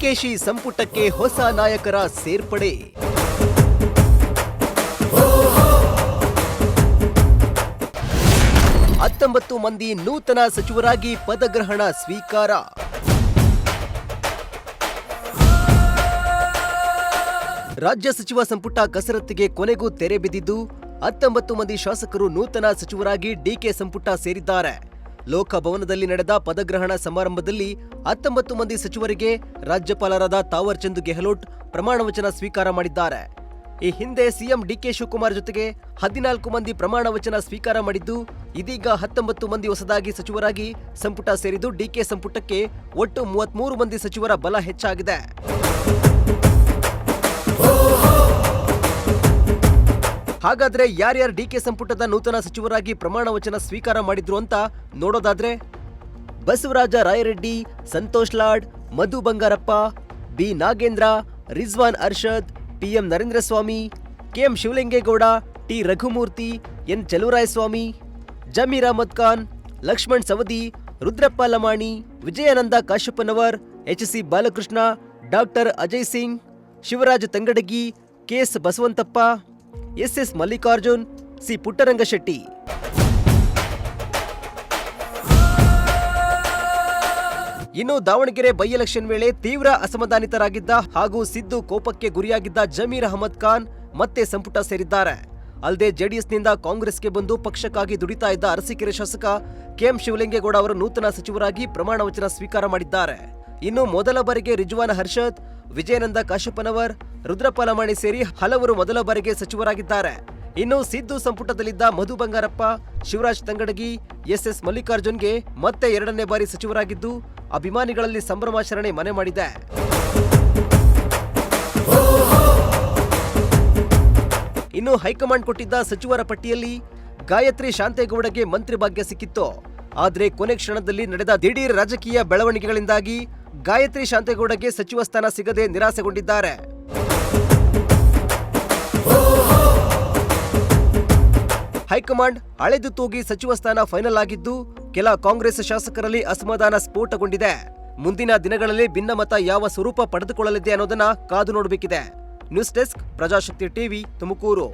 ಡಿಕೆಶಿ ಸಂಪುಟಕ್ಕೆ ಹೊಸ ನಾಯಕರ ಸೇರ್ಪಡೆ. ಹತ್ತೊಂಬತ್ತು ಮಂದಿ ನೂತನ ಸಚಿವರಾಗಿ ಪದಗ್ರಹಣ ಸ್ವೀಕಾರ. ರಾಜ್ಯ ಸಚಿವ ಸಂಪುಟ ಕಸರತ್ತಿಗೆ ಕೊನೆಗೂ ತೆರೆ ಬಿದ್ದಿದ್ದು 19 ಮಂದಿ ಶಾಸಕರು ನೂತನ ಸಚಿವರಾಗಿ ಡಿಕೆ ಸಂಪುಟ ಸೇರಿದ್ದಾರೆ. ಲೋಕಭವನದಲ್ಲಿ ನಡೆದ ಪದಗ್ರಹಣ ಸಮಾರಂಭದಲ್ಲಿ 19 ಮಂದಿ ಸಚಿವರಿಗೆ ರಾಜ್ಯಪಾಲರಾದ ತಾವರ್ ಚಂದ್ ಗೆಹ್ಲೋಟ್ ಪ್ರಮಾಣ ವಚನ ಸ್ವೀಕಾರ ಮಾಡಿದ್ದಾರೆ. ಈ ಹಿಂದೆ ಸಿಎಂ ಡಿಕೆ ಶಿವಕುಮಾರ್ ಜೊತೆಗೆ 14 ಮಂದಿ ಪ್ರಮಾಣ ವಚನ ಸ್ವೀಕಾರ ಮಾಡಿದ್ದು, ಇದೀಗ 19 ಮಂದಿ ಹೊಸದಾಗಿ ಸಚಿವರಾಗಿ ಸಂಪುಟ ಸೇರಿದ್ದು ಡಿಕೆ ಸಂಪುಟಕ್ಕೆ ಒಟ್ಟು 33 ಮಂದಿ ಸಚಿವರ ಬಲ ಹೆಚ್ಚಾಗಿದೆ. ಹಾಗಾದ್ರೆ ಯಾರ್ಯಾರು ಡಿಕೆ ಸಂಪುಟದ ನೂತನ ಸಚಿವರಾಗಿ ಪ್ರಮಾಣ ವಚನ ಸ್ವೀಕಾರ ಮಾಡಿದ್ರು ಅಂತ ನೋಡೋದಾದ್ರೆ, Basavaraj Rayareddy, Santosh Lad, Madhu Bangarappa, B Nagendra, Rizwan Arshad, PM Narendra Swamy, KM Shivalingegowda, T Raghumurthy, N Chaluvarayaswamy, Zameer Ahmed Khan, Laxman Savadi, Rudrappa Lamani, Vijayananda Kashappanavar, HC. Balakrishna, doctor Ajay Singh, Shivaraj Tangadagi, KS Basavanthappa, SS. Mallikarjun, C. Puttarangashetty. ಇನ್ನು ದಾವಣಗೆರೆ ಬೈ ಎಲೆಕ್ಷನ್ ವೇಳೆ ತೀವ್ರ ಅಸಮಾಧಾನಿತರಾಗಿದ್ದ ಹಾಗೂ ಸಿದ್ದು ಕೋಪಕ್ಕೆ ಗುರಿಯಾಗಿದ್ದ ಜಮೀರ್ ಅಹಮದ್ ಖಾನ್ ಮತ್ತೆ ಸಂಪುಟ ಸೇರಿದ್ದಾರೆ. ಅಲ್ಲದೆ ಜೆಡಿಎಸ್ನಿಂದ ಕಾಂಗ್ರೆಸ್ಗೆ ಬಂದು ಪಕ್ಷಕ್ಕಾಗಿ ದುಡಿತಾ ಇದ್ದ ಅರಸೀಕೆರೆ ಶಾಸಕ ಕೆಎಂ ಶಿವಲಿಂಗೇಗೌಡ ಅವರು ನೂತನ ಸಚಿವರಾಗಿ ಪ್ರಮಾಣ ವಚನ ಸ್ವೀಕಾರ ಮಾಡಿದ್ದಾರೆ. ಇನ್ನು ಮೊದಲ ಬಾರಿಗೆ ರಿಜ್ವಾನ್ ಅರ್ಷದ್, ವಿಜಯಾನಂದ ಕಾಶಪ್ಪನವರ್, ರುದ್ರಪ್ಪ ಲಮಾಣಿ ಸೇರಿ ಹಲವರು ಮೊದಲ ಬಾರಿಗೆ ಸಚಿವರಾಗಿದ್ದಾರೆ. ಇನ್ನು ಸಿದ್ದು ಸಂಪುಟದಲ್ಲಿದ್ದ ಮಧು ಬಂಗಾರಪ್ಪ, ಶಿವರಾಜ್ ತಂಗಡಗಿ, ಎಸ್.ಎಸ್. ಮಲ್ಲಿಕಾರ್ಜುನ್ಗೆ ಮತ್ತೆ 2ನೇ ಬಾರಿ ಸಚಿವರಾಗಿದ್ದು ಅಭಿಮಾನಿಗಳಲ್ಲಿ ಸಂಭ್ರಮಾಚರಣೆ ಮನೆ ಮಾಡಿದೆ. ಇನ್ನು ಹೈಕಮಾಂಡ್ ಕೊಟ್ಟಿದ್ದ ಸಚಿವರ ಪಟ್ಟಿಯಲ್ಲಿ ಗಾಯತ್ರಿ ಶಾಂತೇಗೌಡಗೆ ಮಂತ್ರಿ ಭಾಗ್ಯ ಸಿಕ್ಕಿತ್ತು. ಆದ್ರೆ ಕೊನೆ ಕ್ಷಣದಲ್ಲಿ ನಡೆದ ದಿಢೀರ್ ರಾಜಕೀಯ ಬೆಳವಣಿಗೆಗಳಿಂದಾಗಿ ಗಾಯತ್ರಿ ಶಾಂತೇಗೌಡಗೆ ಸಚಿವ ಸ್ಥಾನ ಸಿಗದೆ ನಿರಾಸೆಗೊಂಡಿದ್ದಾರೆ. ಹೈಕಮಾಂಡ್ ಅಳೆದು ತೂಗಿ ಸಚಿವ ಸ್ಥಾನ ಫೈನಲ್ ಆಗಿದ್ದು, ಕೆಲ ಕಾಂಗ್ರೆಸ್ ಶಾಸಕರಲ್ಲಿ ಅಸಮಾಧಾನ ಸ್ಫೋಟಗೊಂಡಿದೆ. ಮುಂದಿನ ದಿನಗಳಲ್ಲಿ ಭಿನ್ನಮತ ಯಾವ ಸ್ವರೂಪ ಪಡೆದುಕೊಳ್ಳಲಿದೆ ಅನ್ನೋದನ್ನ ಕಾದು ನೋಡಬೇಕಿದೆ. News desk, Prajashakti TV, Tumakuru.